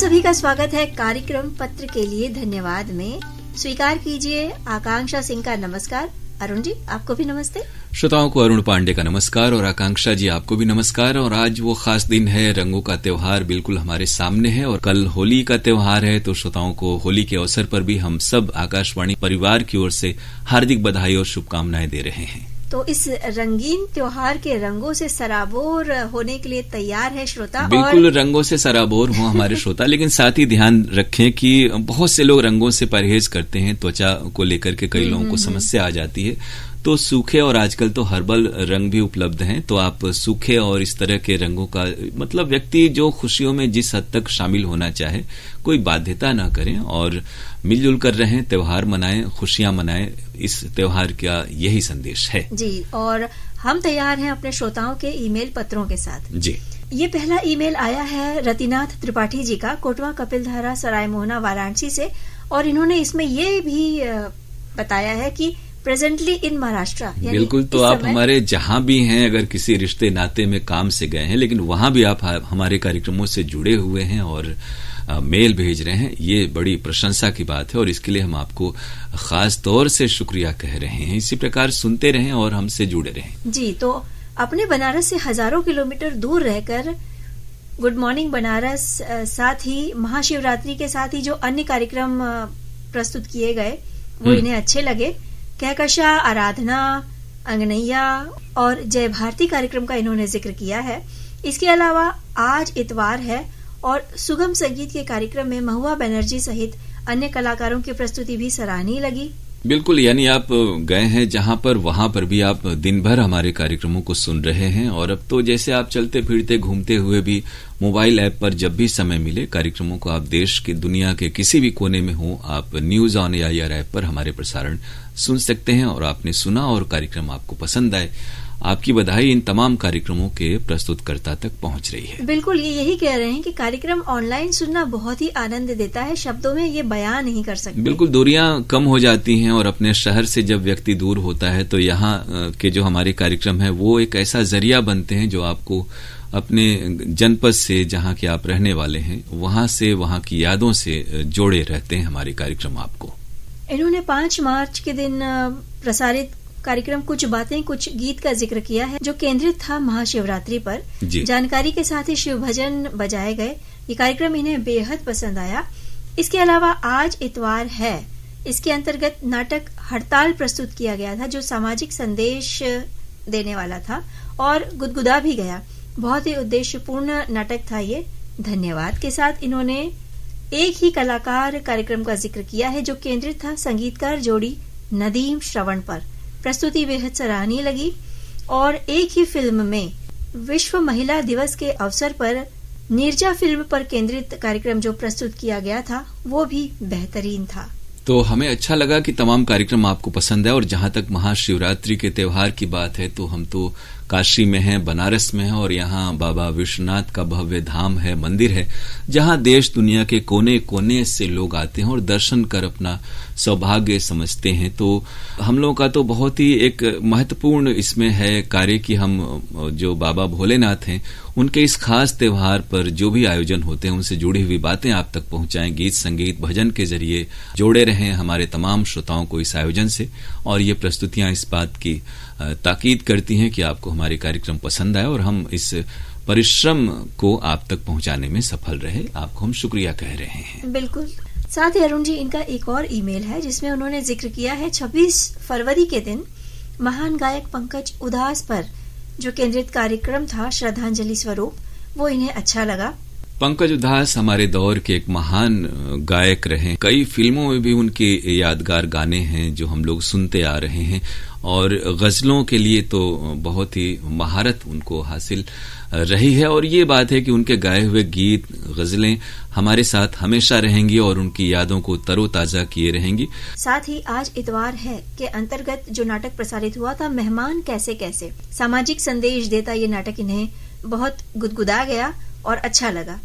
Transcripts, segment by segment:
सभी का स्वागत है कार्यक्रम पत्र के लिए धन्यवाद में। स्वीकार कीजिए आकांक्षा सिंह का नमस्कार। अरुण जी, आपको भी नमस्ते। श्रोताओं को अरुण पांडे का नमस्कार और आकांक्षा जी आपको भी नमस्कार। और आज वो खास दिन है, रंगों का त्योहार बिल्कुल हमारे सामने है और कल होली का त्योहार है। तो श्रोताओं को होली के अवसर पर भी हम सब आकाशवाणी परिवार की ओर से हार्दिक बधाई और शुभकामनाएं दे रहे हैं। तो इस रंगीन त्योहार के रंगों से सराबोर होने के लिए तैयार है श्रोता। बिल्कुल रंगों से सराबोर हों हमारे श्रोता, लेकिन साथ ही ध्यान रखें कि बहुत से लोग रंगों से परहेज करते हैं। त्वचा को लेकर के कई लोगों को समस्या आ जाती है, तो सूखे और आजकल तो हर्बल रंग भी उपलब्ध हैं। तो आप सूखे और इस तरह के रंगों का मतलब व्यक्ति जो खुशियों में जिस हद तक शामिल होना चाहे, कोई बाध्यता ना करें और मिलजुल कर रहें, त्योहार मनाएं, खुशियां मनाएं। इस त्योहार का यही संदेश है जी। और हम तैयार हैं अपने श्रोताओं के ईमेल पत्रों के साथ जी। ये पहला ईमेल आया है रतिनाथ त्रिपाठी जी का, कोटवा कपिलधारा सराय मोहना वाराणसी से। और इन्होंने इसमें ये भी बताया है कि प्रेजेंटली इन महाराष्ट्र। बिल्कुल, तो आप हमारे जहां भी हैं, अगर किसी रिश्ते नाते में काम से गए हैं, लेकिन वहां भी आप हमारे कार्यक्रमों से जुड़े हुए हैं और मेल भेज रहे हैं, ये बड़ी प्रशंसा की बात है और इसके लिए हम आपको खास तौर से शुक्रिया कह रहे हैं। इसी प्रकार सुनते रहें और हमसे जुड़े रहें जी। तो अपने बनारस से हजारों किलोमीटर दूर रहकर गुड मॉर्निंग बनारस, साथ ही महाशिवरात्रि के साथ ही जो अन्य कार्यक्रम प्रस्तुत किए गए वो इन्हें अच्छे लगे। कहकशा, आराधना, अंगनैया और जय भारती कार्यक्रम का इन्होंने जिक्र किया है। इसके अलावा आज इतवार है और सुगम संगीत के कार्यक्रम में महुआ बनर्जी सहित अन्य कलाकारों की प्रस्तुति भी सराहनीय लगी। बिल्कुल, यानी आप गए हैं जहां पर, वहां पर भी आप दिन भर हमारे कार्यक्रमों को सुन रहे हैं। और अब तो जैसे आप चलते फिरते घूमते हुए भी मोबाइल ऐप पर जब भी समय मिले कार्यक्रमों को आप देश की दुनिया के किसी भी कोने में हो, आप न्यूज ऑन एआईआर ऐप पर हमारे प्रसारण सुन सकते हैं। और आपने सुना और कार्यक्रम आपको पसंद आए, आपकी बधाई इन तमाम कार्यक्रमों के प्रस्तुतकर्ता तक पहुंच रही है। बिल्कुल, ये यही कह रहे हैं कि कार्यक्रम ऑनलाइन सुनना बहुत ही आनंद देता है, शब्दों में ये बयान नहीं कर सकते। बिल्कुल, दूरियां कम हो जाती हैं और अपने शहर से जब व्यक्ति दूर होता है तो यहाँ के जो हमारे कार्यक्रम है वो एक ऐसा जरिया बनते हैं जो आपको अपने जनपद से, जहाँ के आप रहने वाले हैं, वहां से, वहां की यादों से जोड़े रहते हैं हमारे कार्यक्रम आपको। इन्होंने 5 मार्च के दिन प्रसारित कार्यक्रम कुछ बातें कुछ गीत का जिक्र किया है जो केंद्रित था महाशिवरात्रि पर। जानकारी के साथ ही शिव भजन बजाए गए। ये कार्यक्रम इन्हें बेहद पसंद आया। इसके अलावा आज इतवार है, इसके अंतर्गत नाटक हड़ताल प्रस्तुत किया गया था जो सामाजिक संदेश देने वाला था और गुदगुदा भी गया। बहुत ही उद्देश्यपूर्ण नाटक था ये। धन्यवाद के साथ इन्होंने एक ही कलाकार कार्यक्रम का जिक्र किया है जो केंद्रित था संगीतकार जोड़ी नदीम श्रवण पर। प्रस्तुति बेहद सराहनीय लगी। और एक ही फिल्म में विश्व महिला दिवस के अवसर पर नीरजा फिल्म पर केंद्रित कार्यक्रम जो प्रस्तुत किया गया था वो भी बेहतरीन था। तो हमें अच्छा लगा कि तमाम कार्यक्रम आपको पसंद है। और जहां तक महाशिवरात्रि के त्योहार की बात है तो हम तो काशी में हैं, बनारस में हैं और यहाँ बाबा विश्वनाथ का भव्य धाम है, मंदिर है, जहाँ देश दुनिया के कोने कोने से लोग आते हैं और दर्शन कर अपना सौभाग्य समझते हैं। तो हम लोगों का तो बहुत ही एक महत्वपूर्ण इसमें है कार्य कि हम जो बाबा भोलेनाथ हैं उनके इस खास त्योहार पर जो भी आयोजन होते हैं उनसे जुड़ी हुई बातें आप तक पहुंचाएं, गीत संगीत भजन के जरिए जोड़े रहें हमारे तमाम श्रोताओं को इस आयोजन से। और ये प्रस्तुतियां इस बात की ताकीद करती हैं कि आपको हमारे कार्यक्रम पसंद आए और हम इस परिश्रम को आप तक पहुंचाने में सफल रहे। आपको हम शुक्रिया कह रहे हैं। बिल्कुल। साथ ही अरुण जी, इनका एक और ईमेल है जिसमें उन्होंने जिक्र किया है 26 फरवरी के दिन महान गायक पंकज उधास पर जो केंद्रित कार्यक्रम था श्रद्धांजलि स्वरूप, वो इन्हें अच्छा लगा। पंकज उधास हमारे दौर के एक महान गायक रहे। कई फिल्मों में भी उनके यादगार गाने हैं जो हम लोग सुनते आ रहे हैं। और गजलों के लिए तो बहुत ही महारत उनको हासिल रही है। और ये बात है कि उनके गाए हुए गीत, गजलें हमारे साथ हमेशा रहेंगी और उनकी यादों को तरोताजा किए रहेंगी। साथ ही आज इतवार है के अंतर्गत जो नाटक प्रसारित हुआ था मेहमान कैसे कैसे, सामाजिक संदेश देता ये नाटक इन्हें बहुत गुदगुदा गया और अच्छा लगा।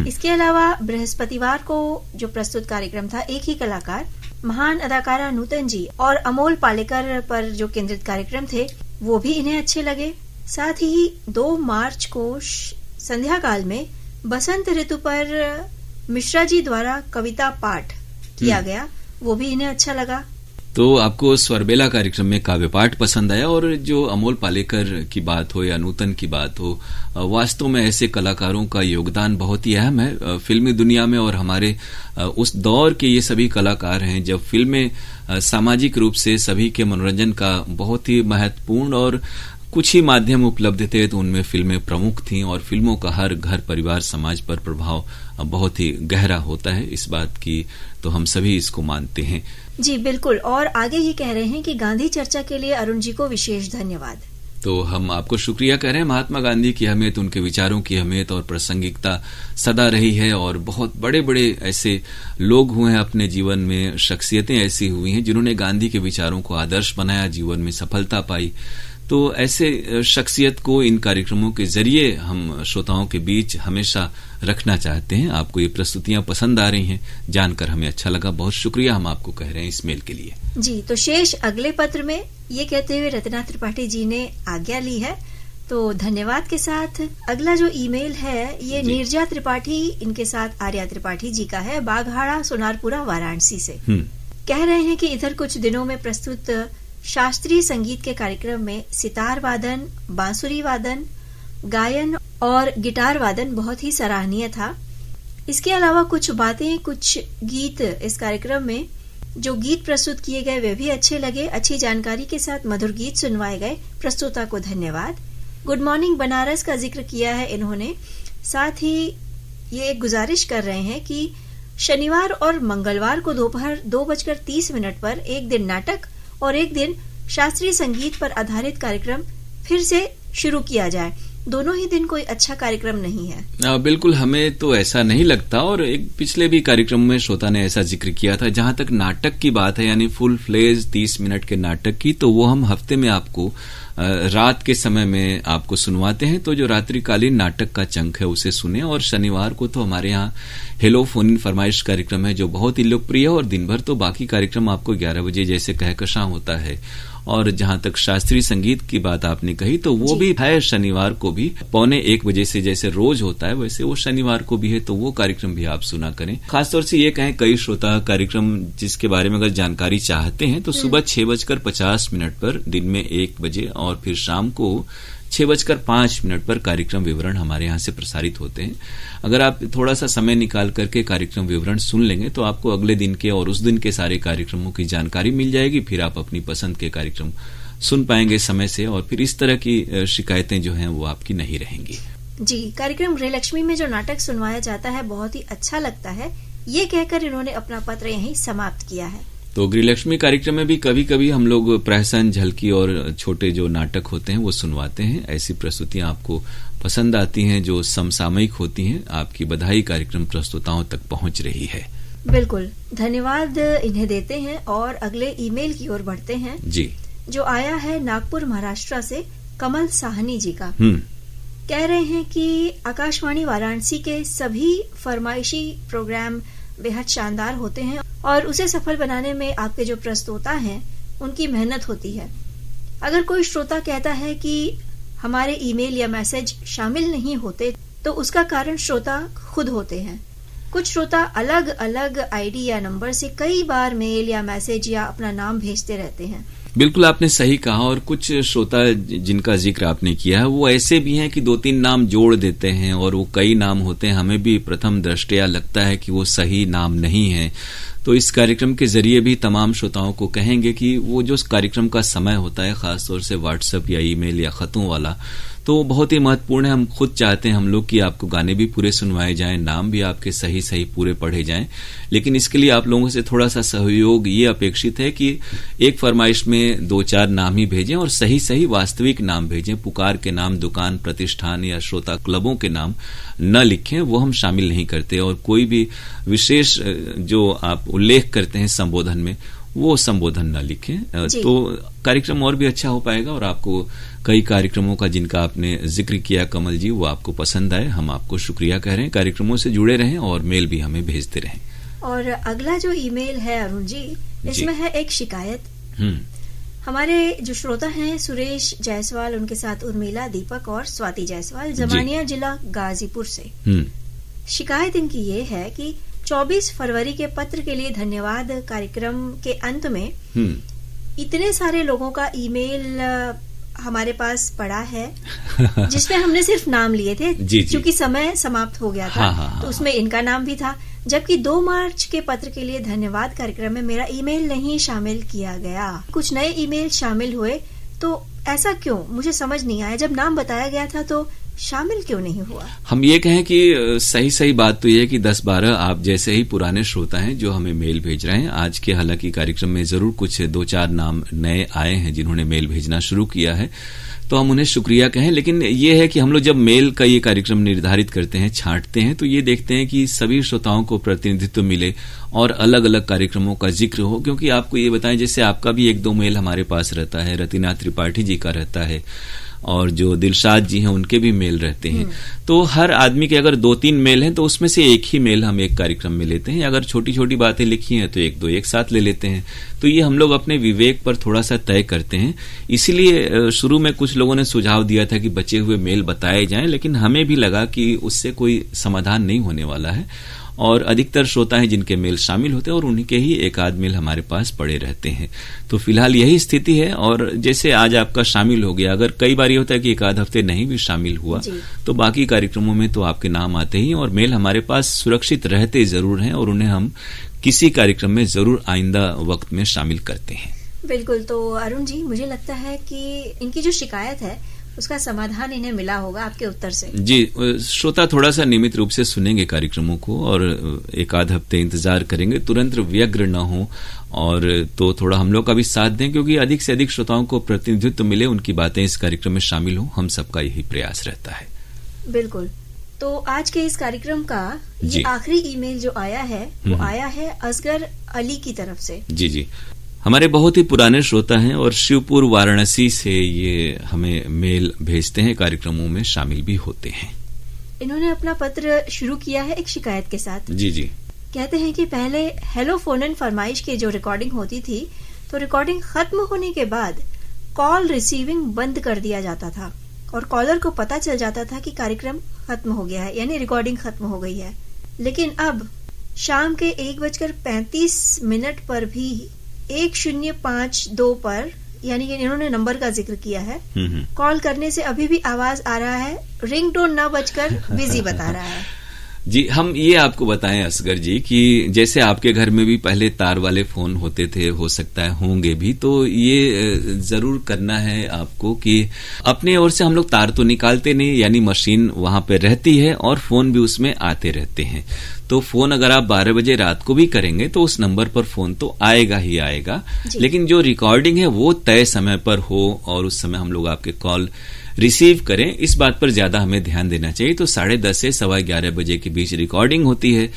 इसके अलावा बृहस्पतिवार को जो प्रस्तुत कार्यक्रम था एक ही कलाकार महान अदाकारा नूतन जी और अमोल पालेकर पर जो केंद्रित कार्यक्रम थे वो भी इन्हें अच्छे लगे। साथ ही 2 मार्च को संध्या काल में बसंत ऋतु पर मिश्रा जी द्वारा कविता पाठ किया गया, वो भी इन्हें अच्छा लगा। तो आपको स्वरबेला कार्यक्रम में काव्य पाठ पसंद आया। और जो अमोल पालेकर की बात हो या नूतन की बात हो, वास्तव में ऐसे कलाकारों का योगदान बहुत ही अहम है फिल्मी दुनिया में। और हमारे उस दौर के ये सभी कलाकार हैं जब फिल्में सामाजिक रूप से सभी के मनोरंजन का बहुत ही महत्वपूर्ण और कुछ ही माध्यम उपलब्ध थे, तो उनमें फिल्में प्रमुख थीं। और फिल्मों का हर घर परिवार समाज पर प्रभाव बहुत ही गहरा होता है, इस बात की तो हम सभी इसको मानते हैं। जी बिल्कुल। और आगे ये कह रहे हैं कि गांधी चर्चा के लिए अरुण जी को विशेष धन्यवाद। तो हम आपको शुक्रिया कह रहे हैं। महात्मा गांधी की अहमियत, उनके विचारों की अहमियत और प्रासंगिकता सदा रही है। और बहुत बड़े बड़े ऐसे लोग हुए हैं अपने जीवन में, शख्सियतें ऐसी हुई हैं जिन्होंने गांधी के विचारों को आदर्श बनाया, जीवन में सफलता पाई। तो ऐसे शख्सियत को इन कार्यक्रमों के जरिए हम श्रोताओं के बीच हमेशा रखना चाहते हैं। आपको ये प्रस्तुतियां पसंद आ रही हैं, जानकर हमें अच्छा लगा। बहुत शुक्रिया हम आपको कह रहे हैं इस मेल के लिए। जी, तो शेष अगले पत्र में ये कहते हुए रत्ना त्रिपाठी जी ने आज्ञा ली है। तो धन्यवाद के साथ अगला जो ईमेल है ये नीरजा त्रिपाठी, इनके साथ आर्या त्रिपाठी जी का है, बाघहाड़ा सोनारपुरा वाराणसी से। कह रहे हैं कि इधर कुछ दिनों में प्रस्तुत शास्त्रीय संगीत के कार्यक्रम में सितार वादन, बांसुरी वादन, गायन और गिटार वादन बहुत ही सराहनीय था। इसके अलावा कुछ बातें, कुछ गीत इस कार्यक्रम में जो गीत प्रस्तुत किए गए वे भी अच्छे लगे। अच्छी जानकारी के साथ मधुर गीत सुनवाए गए। प्रस्तुता को धन्यवाद। गुड मॉर्निंग बनारस का जिक्र किया है इन्होंने। साथ ही ये एक गुजारिश कर रहे हैं कि शनिवार और मंगलवार को दोपहर 2:30 पर एक दिन नाटक और एक दिन शास्त्रीय संगीत पर आधारित कार्यक्रम फिर से शुरू किया जाए। दोनों ही दिन कोई अच्छा कार्यक्रम नहीं है। बिल्कुल, हमें तो ऐसा नहीं लगता। और एक पिछले भी कार्यक्रम में श्रोता ने ऐसा जिक्र किया था। जहां तक नाटक की बात है, यानी फुल फ्लेज 30 मिनट के नाटक की, तो वो हम हफ्ते में आपको रात के समय में आपको सुनवाते हैं। तो जो रात्रिकालीन नाटक का चंक है उसे सुने। और शनिवार को तो हमारे यहाँ हेलो फोन इन फरमाइश कार्यक्रम है जो बहुत ही लोकप्रिय है। और दिन भर तो बाकी कार्यक्रम आपको 11 बजे जैसे कहकशां होता है। और जहां तक शास्त्रीय संगीत की बात आपने कही तो वो भी है शनिवार को भी 12:45 बजे से, जैसे रोज होता है वैसे वो शनिवार को भी है। तो वो कार्यक्रम भी आप सुना करें। खासतौर से ये कहें, कई श्रोता कार्यक्रम जिसके बारे में अगर जानकारी चाहते हैं तो सुबह 6:50 पर, दिन में 1 बजे और फिर शाम को 6:05 पर कार्यक्रम विवरण हमारे यहाँ से प्रसारित होते हैं। अगर आप थोड़ा सा समय निकाल करके कार्यक्रम विवरण सुन लेंगे तो आपको अगले दिन के और उस दिन के सारे कार्यक्रमों की जानकारी मिल जाएगी। फिर आप अपनी पसंद के कार्यक्रम सुन पाएंगे समय से। और फिर इस तरह की शिकायतें जो हैं वो आपकी नहीं रहेंगी। जी, कार्यक्रम गृहलक्ष्मी में जो नाटक सुनवाया जाता है बहुत ही अच्छा लगता है, ये कहकर इन्होंने अपना पत्र यहीं समाप्त किया है। तो गृहलक्ष्मी कार्यक्रम में भी कभी कभी हम लोग प्रहसन, झलकी और छोटे जो नाटक होते हैं वो सुनवाते हैं। ऐसी प्रस्तुतियां आपको पसंद आती हैं जो समसामयिक होती हैं। आपकी बधाई कार्यक्रम प्रस्तुताओं तक पहुंच रही है। बिल्कुल, धन्यवाद इन्हें देते हैं। और अगले ईमेल की ओर बढ़ते हैं जी, जो आया है नागपुर महाराष्ट्र से कमल साहनी जी का। कह रहे हैं कि आकाशवाणी वाराणसी के सभी फरमाइशी प्रोग्राम बेहद शानदार होते हैं और उसे सफल बनाने में आपके जो प्रस्तोता हैं उनकी मेहनत होती है। अगर कोई श्रोता कहता है कि हमारे ईमेल या मैसेज शामिल नहीं होते तो उसका कारण श्रोता खुद होते हैं। कुछ श्रोता अलग अलग आईडी या नंबर से कई बार मेल या मैसेज या अपना नाम भेजते रहते हैं। बिल्कुल आपने सही कहा। और कुछ श्रोता जिनका जिक्र आपने किया है वो ऐसे भी हैं कि 2-3 नाम जोड़ देते हैं और वो कई नाम होते हैं। हमें भी प्रथम दृष्टया लगता है कि वो सही नाम नहीं है। तो इस कार्यक्रम के जरिए भी तमाम श्रोताओं को कहेंगे कि वो जो कार्यक्रम का समय होता है, खासतौर से व्हाट्सएप या ईमेल या खतों वाला, तो बहुत ही महत्वपूर्ण है। हम खुद चाहते हैं हम लोग कि आपको गाने भी पूरे सुनवाए जाएं, नाम भी आपके सही सही पूरे पढ़े जाएं। लेकिन इसके लिए आप लोगों से थोड़ा सा सहयोग ये अपेक्षित है कि एक फरमाइश में 2-4 नाम ही भेजें और सही सही वास्तविक नाम भेजें। पुकार के नाम, दुकान, प्रतिष्ठान या श्रोता क्लबों के नाम न लिखें, वो हम शामिल नहीं करते। और कोई भी विशेष जो आप उल्लेख करते हैं संबोधन में, वो संबोधन न लिखें तो कार्यक्रम और भी अच्छा हो पाएगा। और आपको कई कार्यक्रमों का जिनका आपने जिक्र किया कमल जी, वो आपको पसंद आए। हम आपको शुक्रिया कह रहे हैं। कार्यक्रमों से जुड़े रहें और मेल भी हमें भेजते रहें। और अगला जो ईमेल है अरुण जी, इसमें है एक शिकायत। हमारे जो श्रोता हैं सुरेश जायसवाल, उनके साथ उर्मिला, दीपक और स्वाति जायसवाल, जमानिया जिला गाजीपुर से। शिकायत इनकी ये है कि 24 फरवरी के पत्र के लिए धन्यवाद कार्यक्रम के अंत में इतने सारे लोगों का ईमेल हमारे पास पड़ा है जिसमें हमने सिर्फ नाम लिए थे क्योंकि समय समाप्त हो गया था। तो उसमें इनका नाम भी था, जबकि 2 मार्च के पत्र के लिए धन्यवाद कार्यक्रम में मेरा ईमेल नहीं शामिल किया गया। कुछ नए ईमेल शामिल हुए, तो ऐसा क्यों, मुझे समझ नहीं आया। जब नाम बताया गया था तो शामिल क्यों नहीं हुआ? हम ये कहें कि सही बात तो ये है कि 10-12 आप जैसे ही पुराने श्रोता हैं जो हमें मेल भेज रहे हैं। आज के हालांकि कार्यक्रम में जरूर कुछ 2-4 नाम नए आए हैं जिन्होंने मेल भेजना शुरू किया है, तो हम उन्हें शुक्रिया कहें। लेकिन ये है कि हम लोग जब मेल का ये कार्यक्रम निर्धारित करते हैं, छांटते हैं, तो ये देखते हैं कि सभी श्रोताओं को प्रतिनिधित्व मिले और अलग अलग कार्यक्रमों का जिक्र हो। क्योंकि आपको ये बताएं, जैसे आपका भी 1-2 मेल हमारे पास रहता है, रतिना त्रिपाठी जी का रहता है, और जो दिलशाद जी हैं उनके भी मेल रहते हैं। तो हर आदमी के अगर 2-3 मेल हैं तो उसमें से एक ही मेल हम एक कार्यक्रम में लेते हैं। अगर छोटी छोटी बातें लिखी हैं तो 1-2 एक साथ ले लेते हैं। तो ये हम लोग अपने विवेक पर थोड़ा सा तय करते हैं। इसीलिए शुरू में कुछ लोगों ने सुझाव दिया था कि बचे हुए मेल बताए जाएं, लेकिन हमें भी लगा कि उससे कोई समाधान नहीं होने वाला है और अधिकतर श्रोता हैं जिनके मेल शामिल होते हैं और उन्हीं के ही 1-8 मेल हमारे पास पड़े रहते हैं। तो फिलहाल यही स्थिति है। और जैसे आज आपका शामिल हो गया, अगर कई बार ये होता है कि 1-आध हफ्ते नहीं भी शामिल हुआ तो बाकी कार्यक्रमों में तो आपके नाम आते ही, और मेल हमारे पास सुरक्षित रहते जरूर हैं और उन्हें हम किसी कार्यक्रम में जरूर आइंदा वक्त में शामिल करते हैं। बिल्कुल। तो अरुण जी, मुझे लगता है कि इनकी जो शिकायत है उसका समाधान इन्हें मिला होगा आपके उत्तर से। जी, श्रोता थोड़ा सा नियमित रूप से सुनेंगे कार्यक्रमों को और 1-आध हफ्ते इंतजार करेंगे, तुरंत व्यग्र न हो, और तो थोड़ा हम लोग का भी साथ दें, क्योंकि अधिक से अधिक श्रोताओं को प्रतिनिधित्व मिले, उनकी बातें इस कार्यक्रम में शामिल हो, हम सबका यही प्रयास रहता है। बिल्कुल। तो आज के इस कार्यक्रम का ये आखिरी ईमेल जो आया है वो आया है असगर अली की तरफ से। जी, हमारे बहुत ही पुराने श्रोता हैं और शिवपुर वाराणसी से ये हमें मेल भेजते हैं, कार्यक्रमों में शामिल भी होते हैं। इन्होंने अपना पत्र शुरू किया है एक शिकायत के साथ। जी। कहते हैं कि पहले हेलो फोन इन फरमाइश की जो रिकॉर्डिंग होती थी, तो रिकॉर्डिंग खत्म होने के बाद कॉल रिसीविंग बंद कर दिया जाता था और कॉलर को पता चल जाता था कि कार्यक्रम खत्म हो गया है, यानी रिकॉर्डिंग खत्म हो गई है। लेकिन अब शाम के 1:35 पर भी 1052 पर, यानी कि इन्होंने नंबर का जिक्र किया है, कॉल करने से अभी भी आवाज आ रहा है, रिंगटोन न बजकर बिजी बता रहा है। जी, हम ये आपको बताएं असगर जी कि जैसे आपके घर में भी पहले तार वाले फोन होते थे, हो सकता है होंगे भी, तो ये जरूर करना है आपको कि अपने ओर से हम लोग तार तो निकालते नहीं, यानी मशीन वहां पे रहती है और फोन भी उसमें आते रहते हैं। तो फोन अगर आप 12 बजे रात को भी करेंगे तो उस नंबर पर फोन तो आएगा ही आएगा, लेकिन जो रिकॉर्डिंग है वो तय समय पर हो और उस समय हम लोग आपके कॉल रिसीव करें, इस बात पर ज्यादा हमें ध्यान देना चाहिए। तो 10:30 से 11:15 बजे के बीच रिकॉर्डिंग होती है।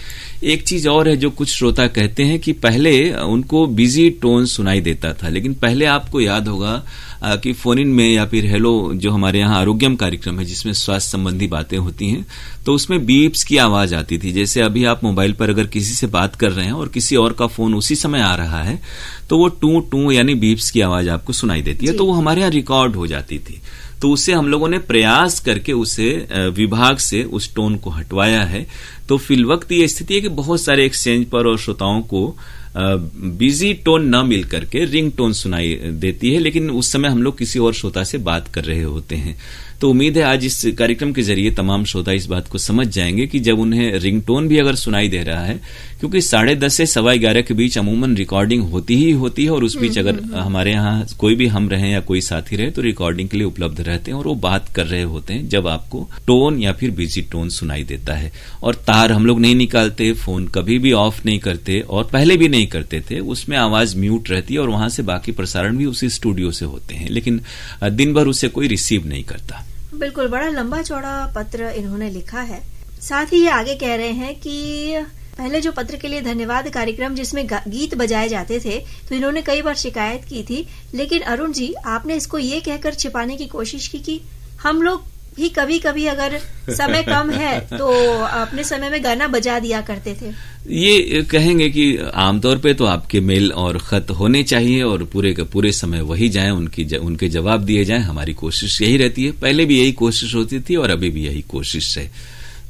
एक चीज और है जो कुछ श्रोता कहते हैं कि पहले उनको बिजी टोन सुनाई देता था, लेकिन पहले आपको याद होगा कि फोन इन में या फिर हेलो जो हमारे यहाँ आरोग्यम कार्यक्रम है जिसमें स्वास्थ्य संबंधी बातें होती हैं, तो उसमें बीप्स की आवाज आती थी। जैसे अभी आप मोबाइल पर अगर किसी से बात कर रहे हैं और किसी और का फोन उसी समय आ रहा है तो वो टू टू यानी बीप्स की आवाज आपको सुनाई देती है, तो वो हमारे यहाँ रिकॉर्ड हो जाती थी। तो उससे हम लोगों ने प्रयास करके उसे विभाग से उस टोन को हटवाया है। तो फिलवक्त ये स्थिति है कि बहुत सारे एक्सचेंज पर और श्रोताओं को बिजी टोन न मिल करके रिंग टोन सुनाई देती है, लेकिन उस समय हम लोग किसी और श्रोता से बात कर रहे होते हैं। तो उम्मीद है आज इस कार्यक्रम के जरिए तमाम श्रोता इस बात को समझ जाएंगे कि जब उन्हें रिंगटोन भी अगर सुनाई दे रहा है, क्योंकि 10:30 से 11:15 के बीच अमूमन रिकॉर्डिंग होती ही होती है और उस बीच अगर हमारे यहाँ कोई भी हम रहे या कोई साथी रहे तो रिकॉर्डिंग के लिए उपलब्ध रहते हैं और वो बात कर रहे होते हैं जब आपको टोन या फिर बिजी टोन सुनाई देता है। और तार हम लोग नहीं निकालते, फोन कभी भी ऑफ नहीं करते और पहले भी नहीं करते थे, उसमें आवाज म्यूट रहती है और वहां से बाकी प्रसारण भी उसी स्टूडियो से होते हैं, लेकिन दिन भर उसे कोई रिसीव नहीं करता। बिल्कुल, बड़ा लंबा चौड़ा पत्र इन्होंने लिखा है। साथ ही ये आगे कह रहे हैं कि पहले जो पत्र के लिए धन्यवाद कार्यक्रम जिसमें गीत बजाए जाते थे, तो इन्होंने कई बार शिकायत की थी, लेकिन अरुण जी आपने इसको ये कहकर छिपाने की कोशिश की कि हम लोग भी कभी कभी अगर समय कम है तो अपने समय में गाना बजा दिया करते थे। ये कहेंगे कि आमतौर पे तो आपके मेल और खत होने चाहिए और पूरे का पूरे समय वही जाएं, उनके जवाब दिए जाएं। हमारी कोशिश यही रहती है, पहले भी यही कोशिश होती थी और अभी भी यही कोशिश है।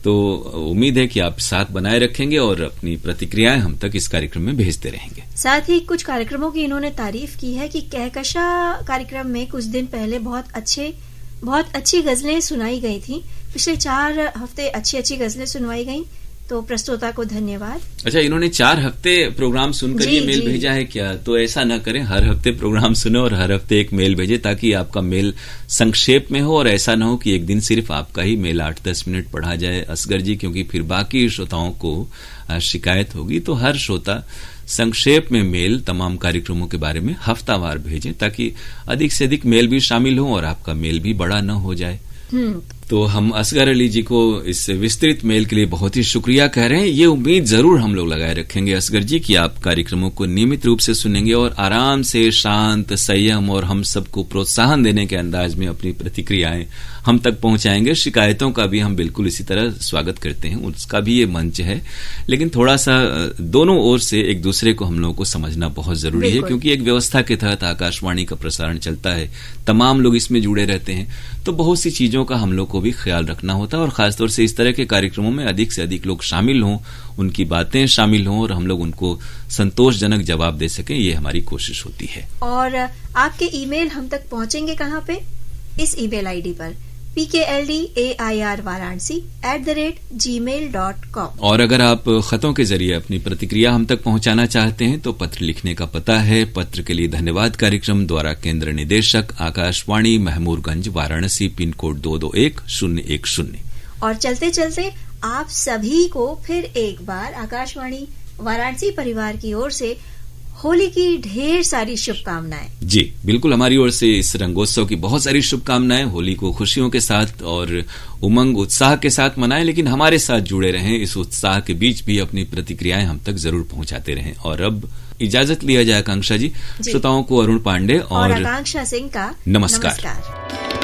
तो उम्मीद है कि आप साथ बनाए रखेंगे और अपनी प्रतिक्रियाएं हम तक इस कार्यक्रम में भेजते रहेंगे। साथ ही कुछ कार्यक्रमों की इन्होंने तारीफ की है कि कहकशा कार्यक्रम में कुछ दिन पहले बहुत अच्छी गजलें सुनाई गई थी। पिछले 4 हफ्ते अच्छी गजलें सुनवाई गई, तो प्रस्तोता को धन्यवाद। अच्छा, इन्होंने 4 हफ्ते प्रोग्राम सुनकर ये मेल भेजा है क्या? तो ऐसा ना करें, हर हफ्ते प्रोग्राम सुने और हर हफ्ते एक मेल भेजे, ताकि आपका मेल संक्षेप में हो और ऐसा ना हो कि एक दिन सिर्फ आपका ही मेल 8-10 मिनट पढ़ा जाए असगर जी, क्योंकि फिर बाकी श्रोताओं को शिकायत होगी। तो हर श्रोता संक्षेप में मेल तमाम कार्यक्रमों के बारे में हफ्तावार भेजें, ताकि अधिक से अधिक मेल भी शामिल हो और आपका मेल भी बड़ा न हो जाए। तो हम असगर अली जी को इस विस्तृत मेल के लिए बहुत ही शुक्रिया कह रहे हैं। ये उम्मीद जरूर हम लोग लगाए रखेंगे असगर जी कि आप कार्यक्रमों को नियमित रूप से सुनेंगे और आराम से, शांत, संयम और हम सबको प्रोत्साहन देने के अंदाज में अपनी प्रतिक्रियाएं हम तक पहुंचाएंगे। शिकायतों का भी हम बिल्कुल इसी तरह स्वागत करते हैं, उसका भी ये मंच है, लेकिन थोड़ा सा दोनों ओर से एक दूसरे को हम लोगों को समझना बहुत जरूरी है, क्योंकि एक व्यवस्था के तहत आकाशवाणी का प्रसारण चलता है, तमाम लोग इसमें जुड़े रहते हैं, तो बहुत सी चीजों का हम लोग को भी ख्याल रखना होता है और खासतौर से इस तरह के कार्यक्रमों में अधिक से अधिक लोग शामिल हों, उनकी बातें शामिल हों और हम लोग उनको संतोषजनक जवाब दे सकें, ये हमारी कोशिश होती है। और आपके ईमेल हम तक पहुंचेंगे कहाँ पे? इस ईमेल आईडी पर pkldAirvaransi@gmail.com। और अगर आप खतों के जरिए अपनी प्रतिक्रिया हम तक पहुंचाना चाहते हैं तो पत्र लिखने का पता है। पत्र के लिए धन्यवाद कार्यक्रम, द्वारा केंद्र निदेशक आकाशवाणी, महमूरगंज, वाराणसी, पिन कोड 221010। और चलते चलते आप सभी को फिर एक बार आकाशवाणी वाराणसी परिवार की ओर से होली की ढेर सारी शुभकामनाएं। जी बिल्कुल, हमारी ओर से इस रंगोत्सव की बहुत सारी शुभकामनाएं। होली को खुशियों के साथ और उमंग उत्साह के साथ मनाएं, लेकिन हमारे साथ जुड़े रहें। इस उत्साह के बीच भी अपनी प्रतिक्रियाएं हम तक जरूर पहुंचाते रहें। और अब इजाजत लिया जाए आकांक्षा जी। श्रोताओं को अरुण पांडे और आकांक्षा सिंह का नमस्कार।